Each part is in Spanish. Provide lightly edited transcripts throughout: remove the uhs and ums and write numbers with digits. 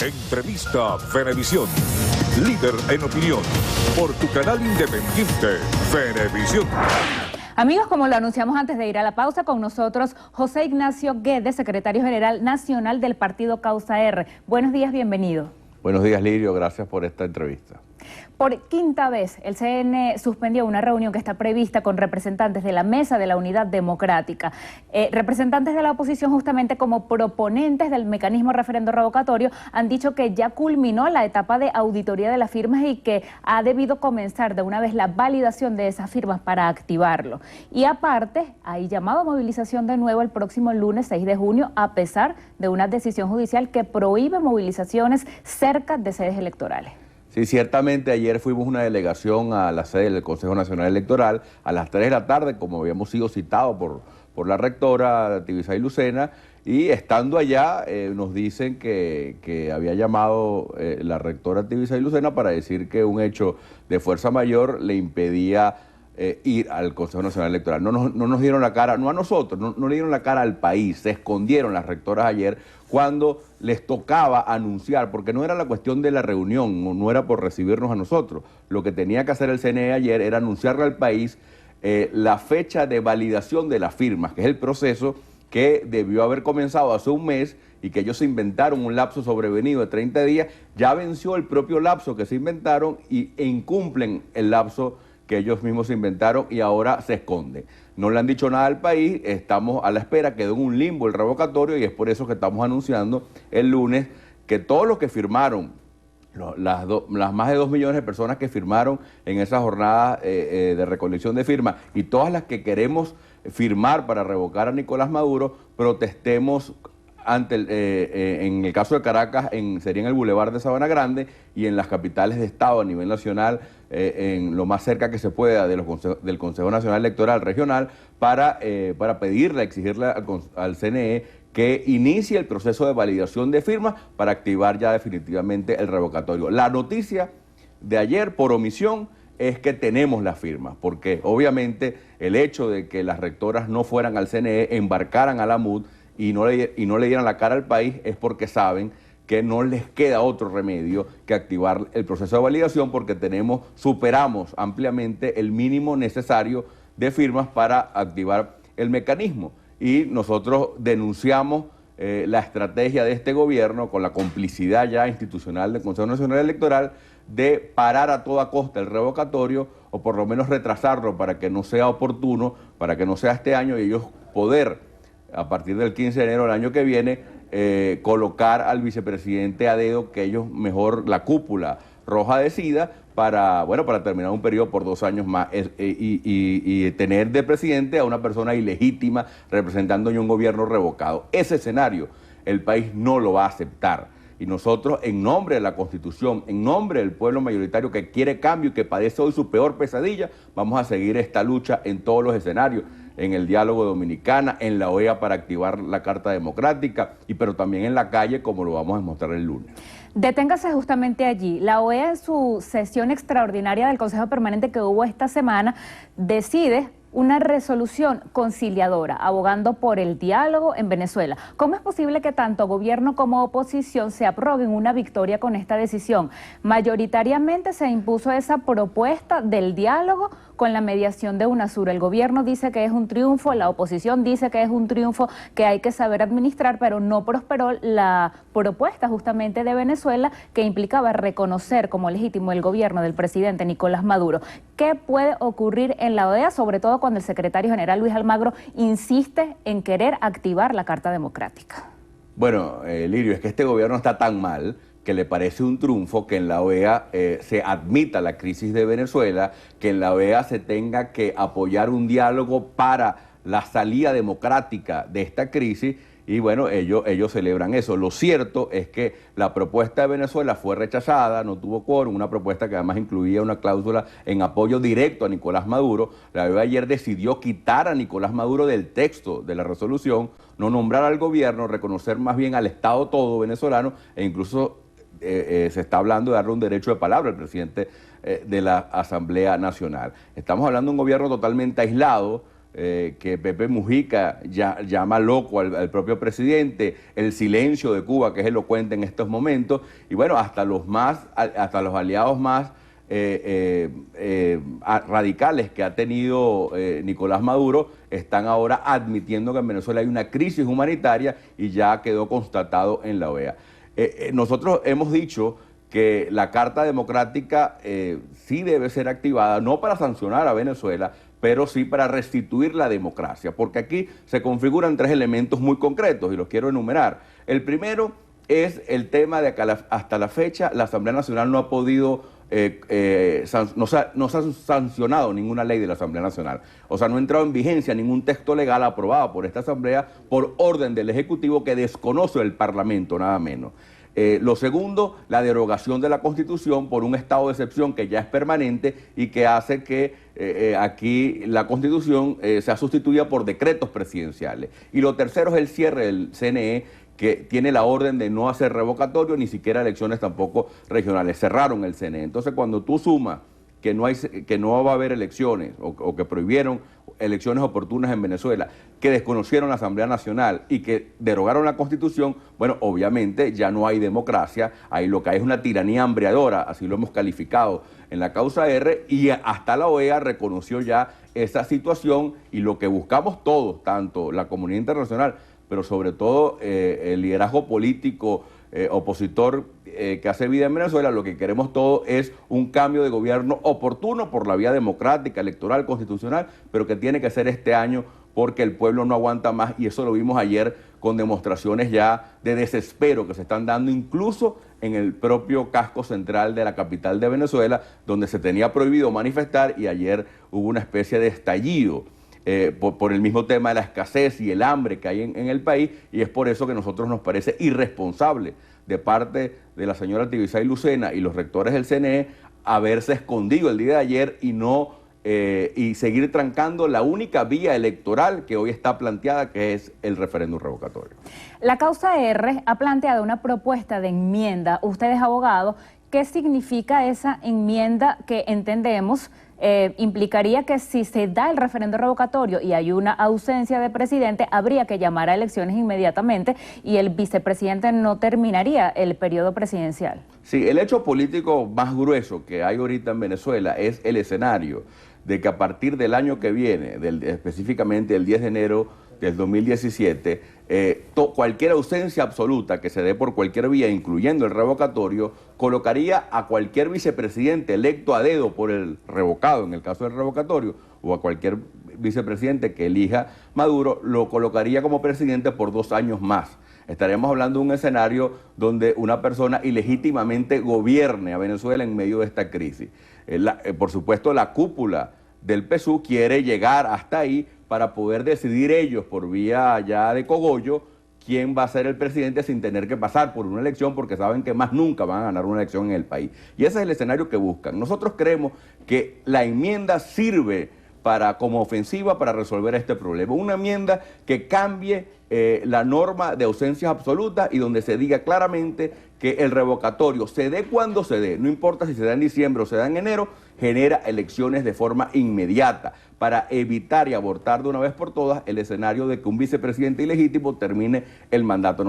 Entrevista Venevisión. Líder en opinión. Por tu canal independiente, Venevisión. Amigos, como lo anunciamos antes de ir a la pausa, con nosotros José Ignacio Guedes, secretario general nacional del partido Causa R. Buenos días, bienvenido. Buenos días, Lirio, gracias por esta entrevista. Por quinta vez, el CN suspendió una reunión que está prevista con representantes de la Mesa de la Unidad Democrática. Representantes de la oposición, justamente como proponentes del mecanismo referendo revocatorio, han dicho que ya culminó la etapa de auditoría de las firmas y que ha debido comenzar de una vez la validación de esas firmas para activarlo. Y aparte, hay llamado a movilización de nuevo el próximo lunes 6 de junio, a pesar de una decisión judicial que prohíbe movilizaciones cerca de sedes electorales. Sí, ciertamente ayer fuimos una delegación a la sede del Consejo Nacional Electoral a las 3 de la tarde, como habíamos sido citados por la rectora Tibisay Lucena, y estando allá nos dicen que había llamado la rectora Tibisay Lucena para decir que un hecho de fuerza mayor le impedía ir al Consejo Nacional Electoral. No nos dieron la cara, no a nosotros, no le dieron la cara al país, se escondieron las rectoras ayer cuando les tocaba anunciar, porque no era la cuestión de la reunión, no era por recibirnos a nosotros. Lo que tenía que hacer el CNE ayer era anunciarle al país la fecha de validación de las firmas, que es el proceso que debió haber comenzado hace un mes y que ellos se inventaron un lapso sobrevenido de 30 días, ya venció el propio lapso que se inventaron y incumplen el lapso que ellos mismos se inventaron y ahora se esconden. No le han dicho nada al país, estamos a la espera, quedó en un limbo el revocatorio y es por eso que estamos anunciando el lunes que todos los que firmaron, las más de 2 millones de personas que firmaron en esa jornada de recolección de firmas y todas las que queremos firmar para revocar a Nicolás Maduro, protestemos en el caso de Caracas, sería en el Boulevard de Sabana Grande y en las capitales de Estado a nivel nacional, en lo más cerca que se pueda del Consejo Nacional Electoral Regional, para pedirle, exigirle al CNE que inicie el proceso de validación de firmas para activar ya definitivamente el revocatorio. La noticia de ayer, por omisión, es que tenemos las firmas, porque obviamente el hecho de que las rectoras no fueran al CNE, embarcaran a la MUD, y no le dieran la cara al país es porque saben que no les queda otro remedio que activar el proceso de validación porque superamos ampliamente el mínimo necesario de firmas para activar el mecanismo. Y nosotros denunciamos la estrategia de este gobierno con la complicidad ya institucional del Consejo Nacional Electoral de parar a toda costa el revocatorio o por lo menos retrasarlo para que no sea oportuno, para que no sea este año y ellos poder a partir del 15 de enero del año que viene, colocar al vicepresidente a dedo, que ellos mejor la cúpula roja decida para terminar un periodo por 2 años más y tener de presidente a una persona ilegítima representando un gobierno revocado. Ese escenario el país no lo va a aceptar. Y nosotros, en nombre de la Constitución, en nombre del pueblo mayoritario que quiere cambio y que padece hoy su peor pesadilla, vamos a seguir esta lucha en todos los escenarios, en el diálogo dominicana, en la OEA para activar la Carta Democrática, pero también en la calle, como lo vamos a demostrar el lunes. Deténgase justamente allí. La OEA, en su sesión extraordinaria del Consejo Permanente que hubo esta semana, decide una resolución conciliadora, abogando por el diálogo en Venezuela. ¿Cómo es posible que tanto gobierno como oposición se abroguen una victoria con esta decisión? Mayoritariamente se impuso esa propuesta del diálogo con la mediación de UNASUR. El gobierno dice que es un triunfo, la oposición dice que es un triunfo que hay que saber administrar, pero no prosperó la propuesta justamente de Venezuela que implicaba reconocer como legítimo el gobierno del presidente Nicolás Maduro. ¿Qué puede ocurrir en la OEA, sobre todo cuando el secretario general Luis Almagro insiste en querer activar la Carta Democrática? Bueno, Lirio, es que este gobierno está tan mal que le parece un triunfo que en la OEA se admita la crisis de Venezuela, que en la OEA se tenga que apoyar un diálogo para la salida democrática de esta crisis. Y bueno, ellos celebran eso. Lo cierto es que la propuesta de Venezuela fue rechazada, no tuvo quórum, una propuesta que además incluía una cláusula en apoyo directo a Nicolás Maduro. La OEA ayer decidió quitar a Nicolás Maduro del texto de la resolución, no nombrar al gobierno, reconocer más bien al Estado todo venezolano e incluso se está hablando de darle un derecho de palabra al presidente de la Asamblea Nacional. Estamos hablando de un gobierno totalmente aislado, que Pepe Mujica llama loco al propio presidente, el silencio de Cuba, que es elocuente en estos momentos, y bueno, hasta los aliados más radicales que ha tenido Nicolás Maduro están ahora admitiendo que en Venezuela hay una crisis humanitaria y ya quedó constatado en la OEA. Nosotros hemos dicho que la Carta Democrática sí debe ser activada, no para sancionar a Venezuela, pero sí para restituir la democracia, porque aquí se configuran tres elementos muy concretos y los quiero enumerar. El primero es el tema de que hasta la fecha la Asamblea Nacional no ha podido, no se ha sancionado ninguna ley de la Asamblea Nacional. O sea, no ha entrado en vigencia ningún texto legal aprobado por esta Asamblea por orden del Ejecutivo que desconoce el Parlamento, nada menos. Lo segundo, la derogación de la Constitución por un estado de excepción que ya es permanente y que hace que aquí la Constitución sea sustituida por decretos presidenciales. Y lo tercero es el cierre del CNE, que tiene la orden de no hacer revocatorio, ni siquiera elecciones tampoco regionales. Cerraron el CNE. Entonces, cuando tú sumas que no va a haber elecciones o que prohibieron elecciones oportunas en Venezuela, que desconocieron la Asamblea Nacional y que derogaron la Constitución, bueno, obviamente ya no hay democracia, ahí lo que hay es una tiranía hambriadora, así lo hemos calificado en la causa R, y hasta la OEA reconoció ya esa situación, y lo que buscamos todos, tanto la comunidad internacional, pero sobre todo el liderazgo político opositor que hace vida en Venezuela, lo que queremos todos es un cambio de gobierno oportuno por la vía democrática, electoral, constitucional, pero que tiene que ser este año porque el pueblo no aguanta más, y eso lo vimos ayer con demostraciones ya de desespero que se están dando incluso en el propio casco central de la capital de Venezuela, donde se tenía prohibido manifestar, y ayer hubo una especie de estallido por el mismo tema de la escasez y el hambre que hay en el país, y es por eso que a nosotros nos parece irresponsable de parte de la señora Tibisay Lucena y los rectores del CNE haberse escondido el día de ayer y seguir trancando la única vía electoral que hoy está planteada, que es el referéndum revocatorio. La causa R ha planteado una propuesta de enmienda. Usted es abogado. ¿Qué significa esa enmienda que entendemos implicaría que si se da el referendo revocatorio y hay una ausencia de presidente, habría que llamar a elecciones inmediatamente y el vicepresidente no terminaría el periodo presidencial? Sí, el hecho político más grueso que hay ahorita en Venezuela es el escenario de que a partir del año que viene, específicamente el 10 de enero del 2017, cualquier ausencia absoluta que se dé por cualquier vía, incluyendo el revocatorio, colocaría a cualquier vicepresidente electo a dedo por el revocado, en el caso del revocatorio, o a cualquier vicepresidente que elija Maduro, lo colocaría como presidente por 2 años más. Estaríamos hablando de un escenario donde una persona ilegítimamente gobierne a Venezuela en medio de esta crisis. Por supuesto, la cúpula del PSUV quiere llegar hasta ahí para poder decidir ellos por vía ya de cogollo quién va a ser el presidente sin tener que pasar por una elección, porque saben que más nunca van a ganar una elección en el país. Y ese es el escenario que buscan. Nosotros creemos que la enmienda sirve como ofensiva para resolver este problema. Una enmienda que cambie la norma de ausencias absolutas y donde se diga claramente que el revocatorio se dé cuando se dé, no importa si se da en diciembre o se da en enero, genera elecciones de forma inmediata para evitar y abortar de una vez por todas el escenario de que un vicepresidente ilegítimo termine el mandato.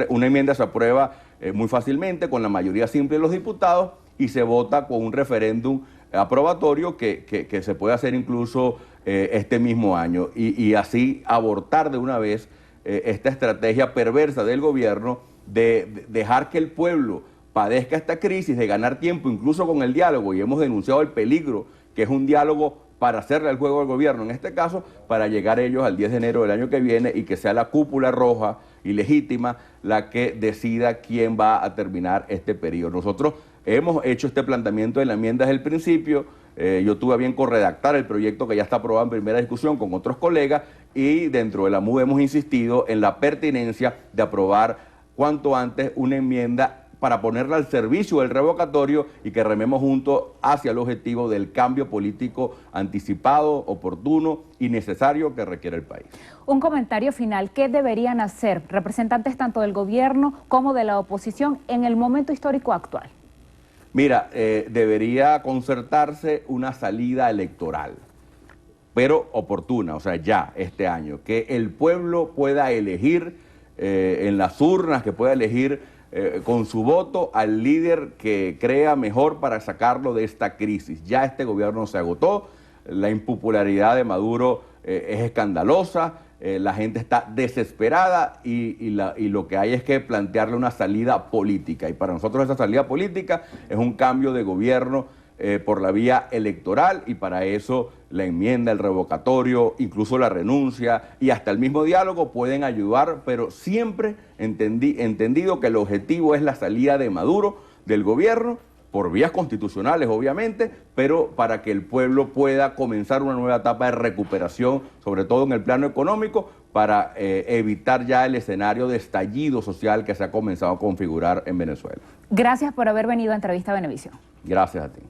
Una enmienda se aprueba muy fácilmente con la mayoría simple de los diputados y se vota con un referéndum aprobatorio que se puede hacer incluso este mismo año y así abortar de una vez esta estrategia perversa del gobierno de dejar que el pueblo padezca esta crisis, de ganar tiempo incluso con el diálogo, y hemos denunciado el peligro que es un diálogo para hacerle el juego al gobierno, en este caso, para llegar ellos al 10 de enero del año que viene y que sea la cúpula roja y legítima la que decida quién va a terminar este periodo. Nosotros hemos hecho este planteamiento de la enmienda desde el principio. Yo tuve a bien corredactar el proyecto que ya está aprobado en primera discusión con otros colegas, y dentro de la MUD hemos insistido en la pertinencia de aprobar cuanto antes una enmienda para ponerla al servicio del revocatorio y que rememos juntos hacia el objetivo del cambio político anticipado, oportuno y necesario que requiere el país. Un comentario final. ¿Qué deberían hacer representantes tanto del gobierno como de la oposición en el momento histórico actual? Mira, debería concertarse una salida electoral. pero oportuna, o sea, ya este año, que el pueblo pueda elegir en las urnas, que pueda elegir con su voto al líder que crea mejor para sacarlo de esta crisis. Ya este gobierno se agotó, la impopularidad de Maduro es escandalosa, la gente está desesperada y lo que hay es que plantearle una salida política. Y para nosotros esa salida política es un cambio de gobierno por la vía electoral, y para eso la enmienda, el revocatorio, incluso la renuncia y hasta el mismo diálogo pueden ayudar, pero siempre entendido que el objetivo es la salida de Maduro del gobierno, por vías constitucionales obviamente, pero para que el pueblo pueda comenzar una nueva etapa de recuperación, sobre todo en el plano económico, para evitar ya el escenario de estallido social que se ha comenzado a configurar en Venezuela. Gracias por haber venido a Entrevista Venevisión. Gracias a ti.